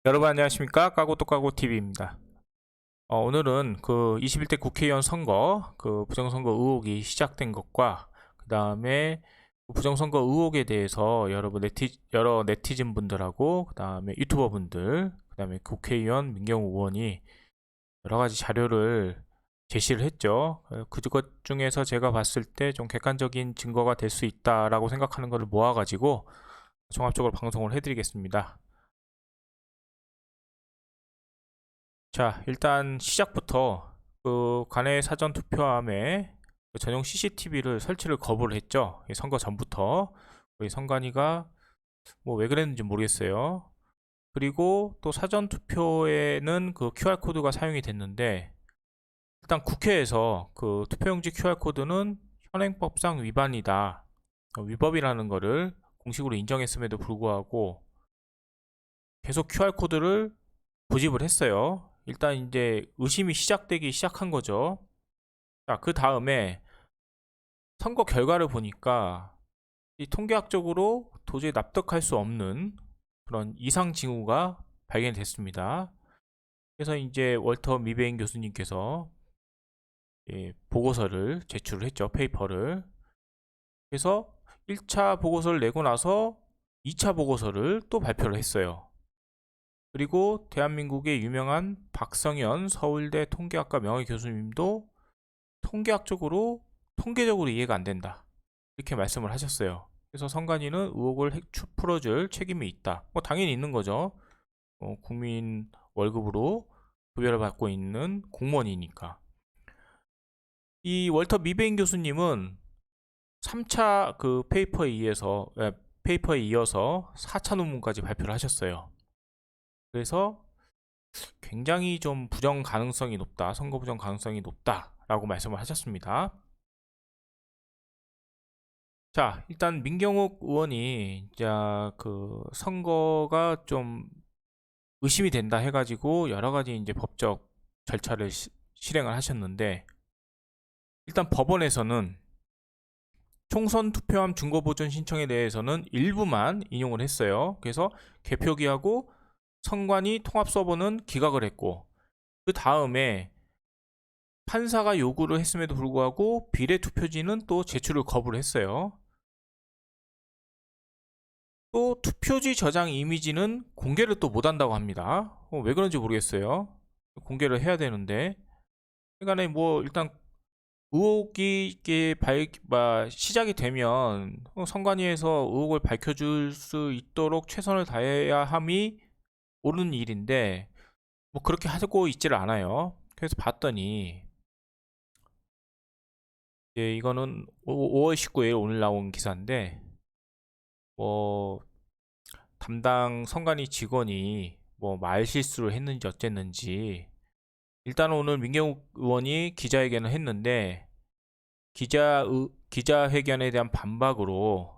여러분 안녕하십니까? 까고또까고TV입니다. 오늘은 그 21대 국회의원 선거 그 부정선거 의혹이 시작된 것과 그 다음에 부정선거 의혹에 대해서 여러 네티즌 분들하고 그 다음에 유튜버 분들 그 다음에 국회의원 민경우 의원이 여러 가지 자료를 제시를 했죠. 그것 중에서 제가 봤을 때 좀 객관적인 증거가 될 수 있다라고 생각하는 것을 모아가지고 종합적으로 방송을 해드리겠습니다. 자, 일단 시작부터 그 관외 사전 투표함에 그 전용 CCTV를 설치를 거부를 했죠. 선거 전부터 우리 선관위가 뭐 왜 그랬는지 모르겠어요. 그리고 또 사전 투표에는 그 QR 코드가 사용이 됐는데 일단 국회에서 그 투표용지 QR 코드는 현행법상 위반이다, 위법이라는 거를 공식으로 인정했음에도 불구하고 계속 QR 코드를 고집을 했어요. 일단 이제 의심이 시작되기 시작한 거죠. 자, 그 다음에 선거 결과를 보니까 이 통계학적으로 도저히 납득할 수 없는 그런 이상 징후가 발견됐습니다. 그래서 이제 월터 미베인 교수님께서 보고서를 제출을 했죠. 페이퍼를. 그래서 1차 보고서를 내고 나서 2차 보고서를 또 발표를 했어요. 그리고 대한민국의 유명한 박성현 서울대 통계학과 명예교수님도 통계적으로 이해가 안 된다, 이렇게 말씀을 하셨어요. 그래서 선관위는 의혹을 풀어줄 책임이 있다. 뭐 당연히 있는 거죠. 국민 월급으로 급여를 받고 있는 공무원이니까. 이 월터 미베인 교수님은 3차 그 페이퍼에 이어서 4차 논문까지 발표를 하셨어요. 그래서 굉장히 좀 부정 가능성이 높다, 선거 부정 가능성이 높다라고 말씀을 하셨습니다. 자, 일단 민경욱 의원이 이제 그 선거가 좀 의심이 된다 해가지고 여러 가지 이제 법적 절차를 실행을 하셨는데, 일단 법원에서는 총선 투표함 중고 보존 신청에 대해서는 일부만 인용을 했어요. 그래서 개표기하고 선관위 통합 서버는 기각을 했고, 그 다음에 판사가 요구를 했음에도 불구하고 비례 투표지는 또 제출을 거부를 했어요. 또 투표지 저장 이미지는 공개를 또 못한다고 합니다. 왜 그런지 모르겠어요. 공개를 해야 되는데. 그러니까 뭐 일단 의혹이 시작이 되면 선관위에서 의혹을 밝혀줄 수 있도록 최선을 다해야 함이 옳은 일인데 뭐 그렇게 하고 있지를 않아요. 그래서 봤더니 이거는 5월 19일 오늘 나온 기사인데, 뭐 담당 선관위 직원이 뭐 말 실수를 했는지 어쨌는지, 일단 오늘 민경욱 의원이 기자회견을 했는데 기자회견에 대한 반박으로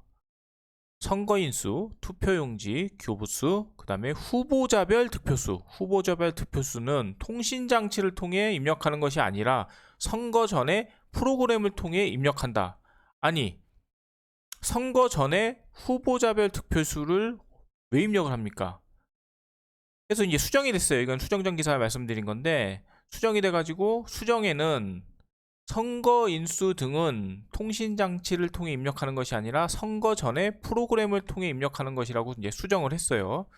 선거인수, 투표용지, 교부수, 그 다음에 후보자별 득표수는 통신장치를 통해 입력하는 것이 아니라 선거 전에 프로그램을 통해 입력한다. 아니, 선거 전에 후보자별 득표수를 왜 입력을 합니까? 그래서 이제 수정이 됐어요. 이건 수정전 기사에 말씀드린 건데, 수정이 돼가지고 수정에는 선거 인수 등은 통신장치를 통해 입력하는 것이 아니라 선거 전에 프로그램을 통해 입력하는 것이라고 이제 수정을 했어요.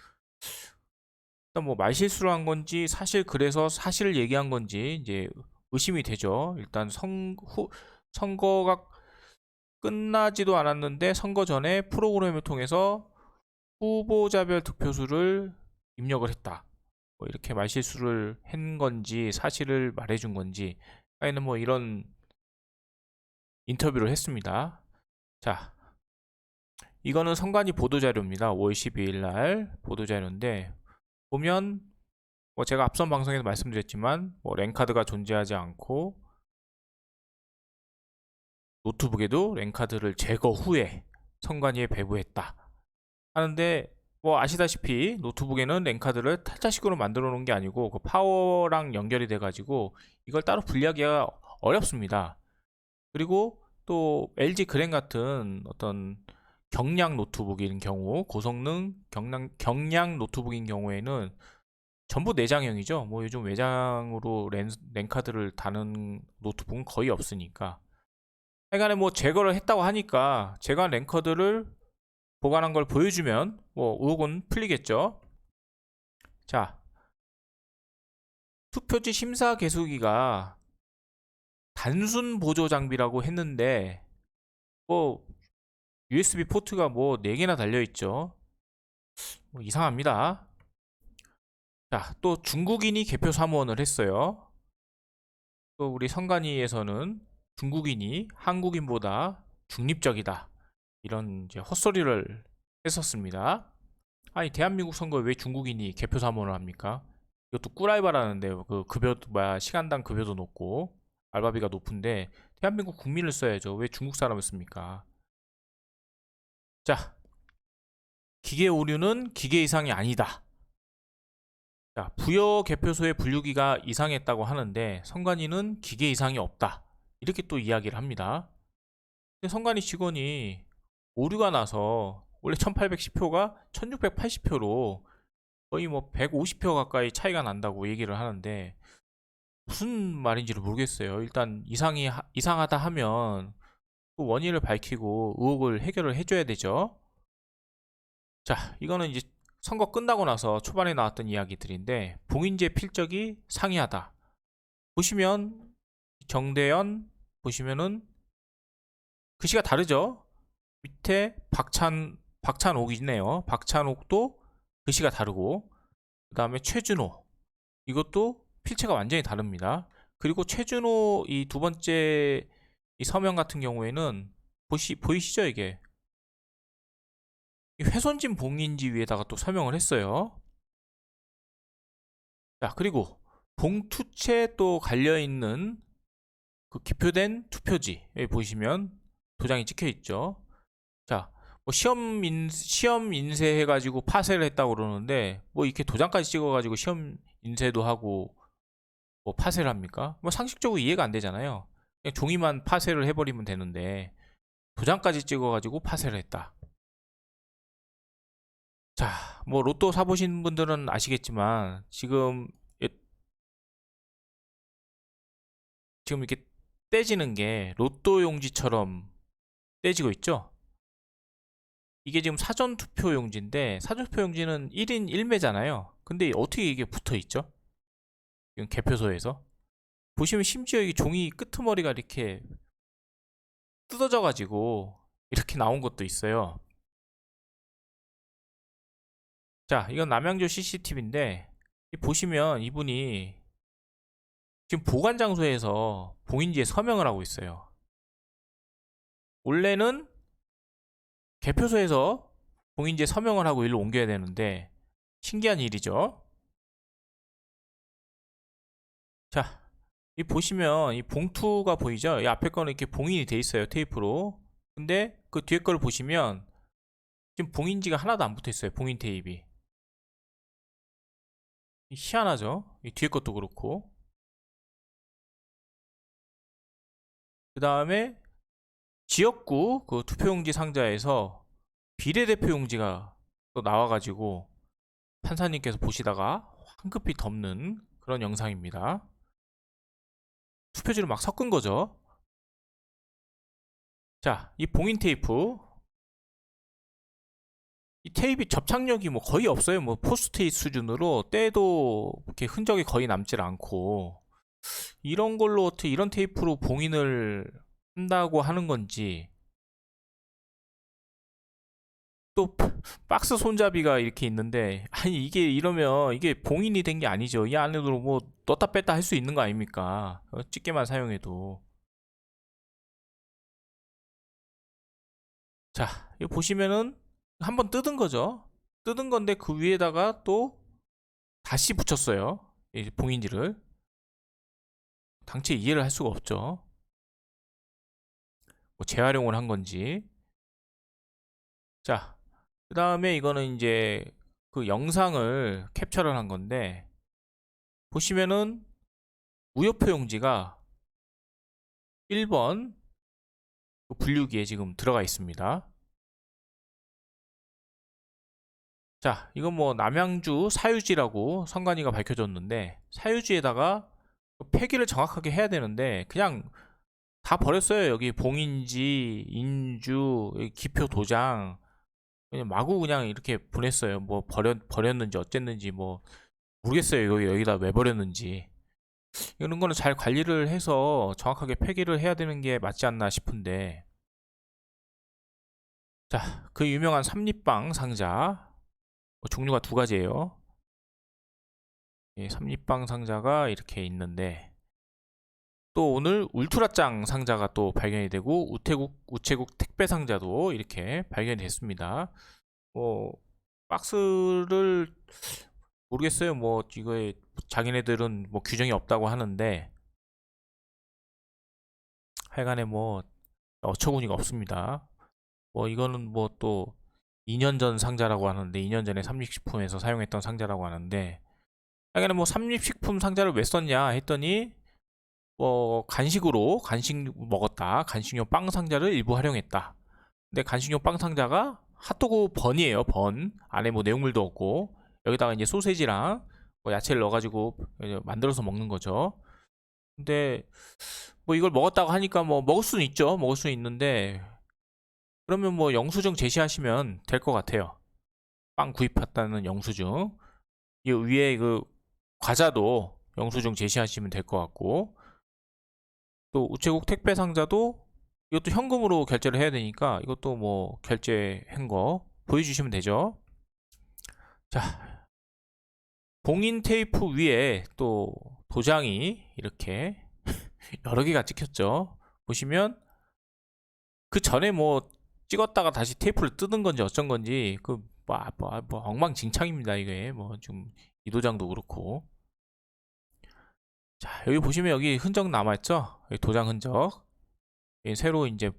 일단 뭐 말실수를 한 건지 그래서 사실을 얘기한 건지 이제 의심이 되죠. 일단 선거가 끝나지도 않았는데 선거 전에 프로그램을 통해서 후보자별 득표수를 입력을 했다, 뭐 이렇게 말실수를 한 건지 사실을 말해준 건지, 아니면 뭐 이런 인터뷰를 했습니다. 자, 이거는 선관위 보도자료입니다. 5월 12일 날 보도자료인데, 보면 뭐 제가 앞선 방송에서 말씀드렸지만 뭐 랜카드가 존재하지 않고 노트북에도 랜카드를 제거 후에 선관위에 배부했다 하는데, 뭐 아시다시피 노트북에는 랜카드를 탈자식으로 만들어 놓은 게 아니고 그 파워랑 연결이 돼 가지고 이걸 따로 분리하기가 어렵습니다. 그리고 또 LG 그램 같은 어떤 경량 노트북인 경우, 고성능 경량 노트북인 경우에는 전부 내장형이죠. 뭐 요즘 외장으로 랜카드를 다는 노트북은 거의 없으니까. 하여간에 뭐 제거를 했다고 하니까 제거한 랜카드를 보관한 걸 보여주면 뭐 의혹은 풀리겠죠. 자, 투표지 심사 계수기가 단순 보조 장비라고 했는데 뭐 USB 포트가 뭐 4개나 달려 있죠. 뭐 이상합니다. 자, 또 중국인이 개표 사무원을 했어요. 또 우리 선관위에서는 중국인이 한국인보다 중립적이다. 이런 이제 헛소리를 했었습니다. 아니, 대한민국 선거에 왜 중국인이 개표 사무원을 합니까? 이것도 꿀알바라는데 그 급여 뭐야 시간당 급여도 높고 알바비가 높은데 대한민국 국민을 써야죠. 왜 중국 사람을 씁니까? 자, 기계 오류는 기계 이상이 아니다. 자, 부여 개표소의 분류기가 이상했다고 하는데 선관위는 기계 이상이 없다. 이렇게 또 이야기를 합니다. 근데 선관위 직원이 오류가 나서 원래 1810표가 1680표로 거의 뭐 150표 가까이 차이가 난다고 얘기를 하는데 무슨 말인지를 모르겠어요. 일단 이상하다 하면 그 원인을 밝히고 의혹을 해결을 해줘야 되죠. 자, 이거는 이제 선거 끝나고 나서 초반에 나왔던 이야기들인데 봉인제 필적이 상이하다. 보시면 정대현 보시면은 글씨가 다르죠. 밑에 박찬옥이네요. 박찬옥도 글씨가 다르고 그 다음에 최준호 이것도 필체가 완전히 다릅니다. 그리고 최준호 이 두 번째 이 서명 같은 경우에는 보이시죠 이게 훼손진 봉인지 위에다가 또 서명을 했어요. 자, 그리고 봉투채 또 갈려있는 그 기표된 투표지 여기 보시면 도장이 찍혀 있죠. 자, 뭐 시험 인쇄 해가지고 파쇄를 했다고 그러는데 뭐 이렇게 도장까지 찍어가지고 시험 인쇄도 하고 뭐 파쇄를 합니까? 뭐 상식적으로 이해가 안 되잖아요. 그냥 종이만 파쇄를 해버리면 되는데 도장까지 찍어가지고 파쇄를 했다. 자, 뭐 로또 사보신 분들은 아시겠지만 지금 이렇게 떼지는 게 로또 용지처럼 떼지고 있죠? 이게 지금 사전 투표 용지인데 사전 투표 용지는 1인 1매잖아요. 근데 어떻게 이게 붙어 있죠? 지금 개표소에서 보시면 심지어 이 종이 끄트머리가 이렇게 뜯어져 가지고 이렇게 나온 것도 있어요. 자, 이건 남양주 CCTV인데 보시면 이분이 지금 보관 장소에서 봉인지에 서명을 하고 있어요. 원래는 개표소에서 봉인지에 서명을 하고 일로 옮겨야 되는데 신기한 일이죠. 자, 이 보시면 이 봉투가 보이죠? 이 앞에 거는 이렇게 봉인이 돼 있어요, 테이프로. 근데 그 뒤에 거를 보시면 지금 봉인지가 하나도 안 붙어 있어요, 봉인 테이프이. 희한하죠? 이 뒤에 것도 그렇고. 그 다음에 지역구 그 투표용지 상자에서 비례대표 용지가 또 나와가지고 판사님께서 보시다가 황급히 덮는 그런 영상입니다. 투표지를 막 섞은 거죠. 자, 이 봉인 테이프. 이 테이프 접착력이 뭐 거의 없어요. 뭐 포스트잇 수준으로 떼도 이렇게 흔적이 거의 남질 않고 이런 걸로 어떻게 이런 테이프로 봉인을 한다고 하는 건지 또 박스 손잡이가 이렇게 있는데 아니 이게 이러면 이게 봉인이 된 게 아니죠. 이 안으로 뭐 넣었다 뺐다 할 수 있는 거 아닙니까? 집게만 사용해도. 자, 이거 보시면은 한번 뜯은 거죠. 뜯은 건데 그 위에다가 또 다시 붙였어요. 이 봉인지를. 당최 이해를 할 수가 없죠. 뭐 재활용을 한 건지. 자, 그 다음에 이거는 이제 그 영상을 캡처를 한 건데 보시면은 우효표 용지가 1번 분류기에 지금 들어가 있습니다. 자, 이건 뭐 남양주 사유지라고 선관위가 밝혀줬는데, 사유지에다가 폐기를 정확하게 해야 되는데 그냥 다 버렸어요. 여기 봉인지, 인주, 기표 도장 그냥 마구 그냥 이렇게 보냈어요. 뭐 버렸는지 어쨌는지 뭐 모르겠어요. 여기다 왜 버렸는지. 이런 거는 잘 관리를 해서 정확하게 폐기를 해야 되는 게 맞지 않나 싶은데. 자, 그 유명한 삼립방 상자 종류가 두 가지예요. 삼립방 상자가 이렇게 있는데, 또 오늘 울트라짱 상자가 또 발견이 되고 우체국 택배 상자도 이렇게 발견이 됐습니다. 뭐 박스를 모르겠어요. 뭐 이거에 자기네들은 뭐 규정이 없다고 하는데 하여간에 뭐 어처구니가 없습니다. 뭐 이거는 뭐 또 2년 전 상자라고 하는데, 2년 전에 삼립식품에서 사용했던 상자라고 하는데, 하여간에 뭐 삼립식품 상자를 왜 썼냐 했더니 뭐 간식으로 간식 먹었다, 간식용 빵 상자를 일부 활용했다. 근데 간식용 빵 상자가 핫도그 번이에요. 번 안에 뭐 내용물도 없고 여기다가 이제 소세지랑 뭐 야채를 넣어가지고 만들어서 먹는 거죠. 근데 뭐 이걸 먹었다고 하니까 뭐 먹을 수는 있죠. 먹을 수는 있는데 그러면 뭐 영수증 제시하시면 될 것 같아요. 빵 구입했다는 영수증. 이 위에 그 과자도 영수증 제시하시면 될 것 같고, 또 우체국 택배 상자도 이것도 현금으로 결제를 해야 되니까 이것도 뭐 결제한 거 보여주시면 되죠. 자, 봉인 테이프 위에 또 도장이 이렇게 여러 개가 찍혔죠. 보시면 그 전에 뭐 찍었다가 다시 테이프를 뜯은 건지 어쩐 건지 뭐 엉망진창입니다. 이게 뭐 좀 이 도장도 그렇고. 자, 여기 보시면 여기 흔적 남아있죠? 여기 도장 흔적. 새로 이제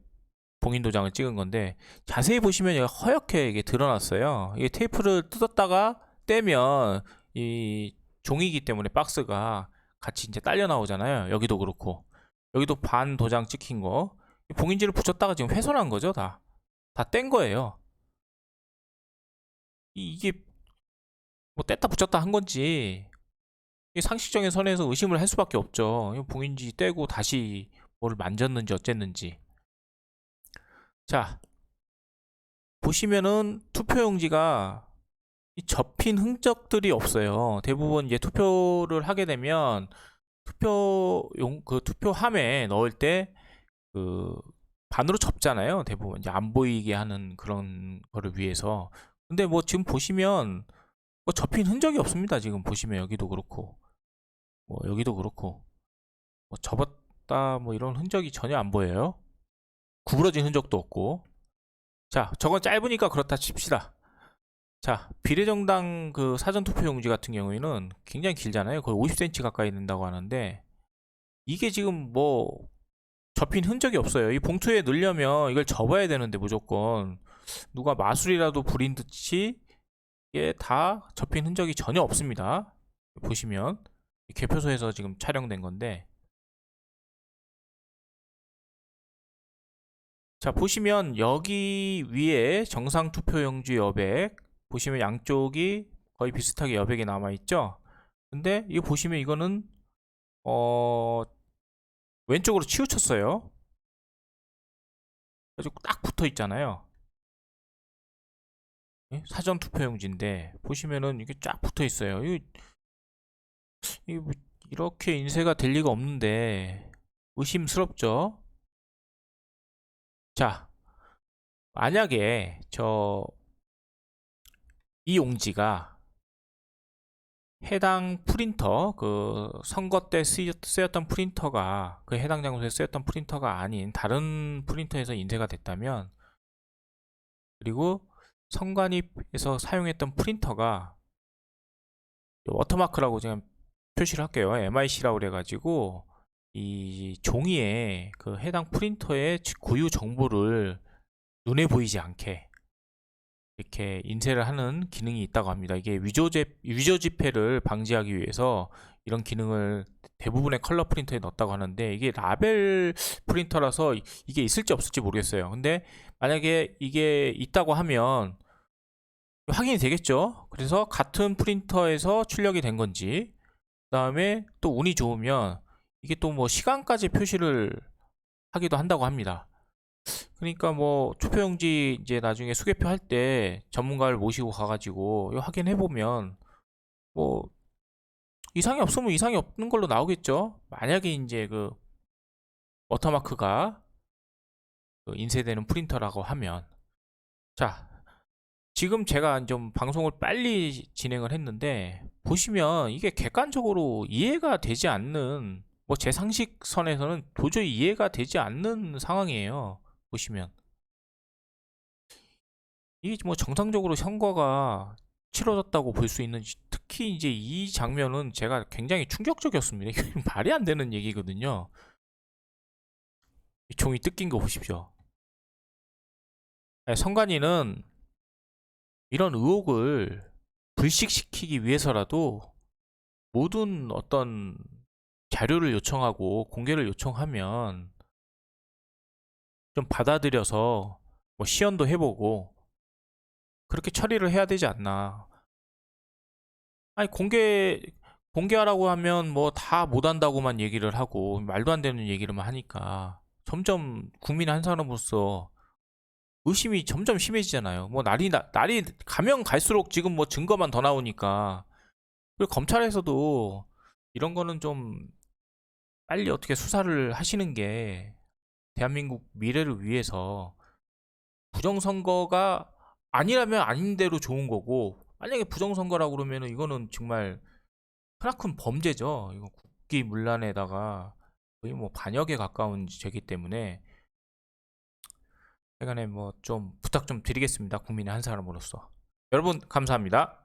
봉인 도장을 찍은 건데, 자세히 보시면 여기 허옇게 이게 드러났어요. 이게 테이프를 뜯었다가 떼면 이 종이기 때문에 박스가 같이 이제 딸려 나오잖아요. 여기도 그렇고 여기도 반 도장 찍힌 거, 봉인지를 붙였다가 지금 훼손한 거죠. 다 뗀 거예요. 이게 뭐 뗐다 붙였다 한 건지, 상식적인 선에서 의심을 할 수밖에 없죠. 봉인지 떼고 다시 뭐를 만졌는지 어쨌는지. 자, 보시면은 투표용지가 접힌 흔적들이 없어요. 대부분 이제 투표를 하게 되면 투표함에 넣을 때 그 반으로 접잖아요. 대부분 이제 안 보이게 하는 그런 거를 위해서. 근데 뭐 지금 보시면 뭐 접힌 흔적이 없습니다. 지금 보시면 여기도 그렇고 뭐 여기도 그렇고 뭐 접었다 뭐 이런 흔적이 전혀 안 보여요. 구부러진 흔적도 없고. 자, 저건 짧으니까 그렇다 칩시다. 자, 비례정당 그 사전투표용지 같은 경우에는 굉장히 길잖아요. 거의 50cm 가까이 된다고 하는데 이게 지금 뭐 접힌 흔적이 없어요. 이 봉투에 넣으려면 이걸 접어야 되는데 무조건 누가 마술이라도 부린 듯이 이게 다 접힌 흔적이 전혀 없습니다. 보시면 개표소에서 지금 촬영된 건데, 자 보시면 여기 위에 정상 투표용지 여백 보시면 양쪽이 거의 비슷하게 여백이 남아있죠. 근데 이거 보시면 이거는 왼쪽으로 치우쳤어요. 그래서 딱 붙어 있잖아요. 사전 투표용지인데 보시면은 이게 쫙 붙어 있어요. 이거 뭐 이렇게 인쇄가 될 리가 없는데 의심스럽죠. 자, 만약에 이 용지가 해당 프린터, 그 선거 때 쓰였던 프린터가 그 해당 장소에 쓰였던 프린터가 아닌 다른 프린터에서 인쇄가 됐다면, 그리고 선관위에서 사용했던 프린터가 워터마크라고 지금 표시를 할게요. MIC라고 그래가지고 이 종이에 그 해당 프린터의 고유 정보를 눈에 보이지 않게 이렇게 인쇄를 하는 기능이 있다고 합니다. 이게 위조 지폐를 방지하기 위해서 이런 기능을 대부분의 컬러 프린터에 넣었다고 하는데, 이게 라벨 프린터라서 이게 있을지 없을지 모르겠어요. 근데 만약에 이게 있다고 하면 확인이 되겠죠. 그래서 같은 프린터에서 출력이 된 건지, 그 다음에 또 운이 좋으면 이게 또 뭐 시간까지 표시를 하기도 한다고 합니다. 그러니까 뭐 투표용지 이제 나중에 수개표 할 때 전문가를 모시고 가가지고 이거 확인해 보면 뭐 이상이 없으면 이상이 없는 걸로 나오겠죠. 만약에 이제 그 워터마크가 그 인쇄되는 프린터라고 하면. 자, 지금 제가 좀 방송을 빨리 진행을 했는데 보시면 이게 객관적으로 이해가 되지 않는, 뭐 제 상식선에서는 도저히 이해가 되지 않는 상황이에요. 보시면 이게 뭐 정상적으로 선거가 치러졌다고 볼 수 있는지, 특히 이제 이 장면은 제가 굉장히 충격적이었습니다. 이게 말이 안 되는 얘기거든요. 이 종이 뜯긴 거 보십시오. 선관위는 이런 의혹을 불식시키기 위해서라도 모든 어떤 자료를 요청하고 공개를 요청하면 좀 받아들여서 뭐 시연도 해보고 그렇게 처리를 해야 되지 않나. 아니 공개하라고 하면 뭐 다 못한다고만 얘기를 하고 말도 안 되는 얘기를만 하니까 점점 국민 한 사람으로서 의심이 점점 심해지잖아요. 뭐 날이 가면 갈수록 지금 뭐 증거만 더 나오니까. 그리고 검찰에서도 이런 거는 좀 빨리 어떻게 수사를 하시는 게 대한민국 미래를 위해서, 부정선거가 아니라면 아닌 대로 좋은 거고, 만약에 부정선거라고 그러면은 이거는 정말 크나큰 범죄죠. 이거 국기문란에다가 거의 뭐 반역에 가까운 죄기 때문에 하여간에 뭐 좀 부탁 좀 드리겠습니다. 국민의 한 사람으로서. 여러분 감사합니다.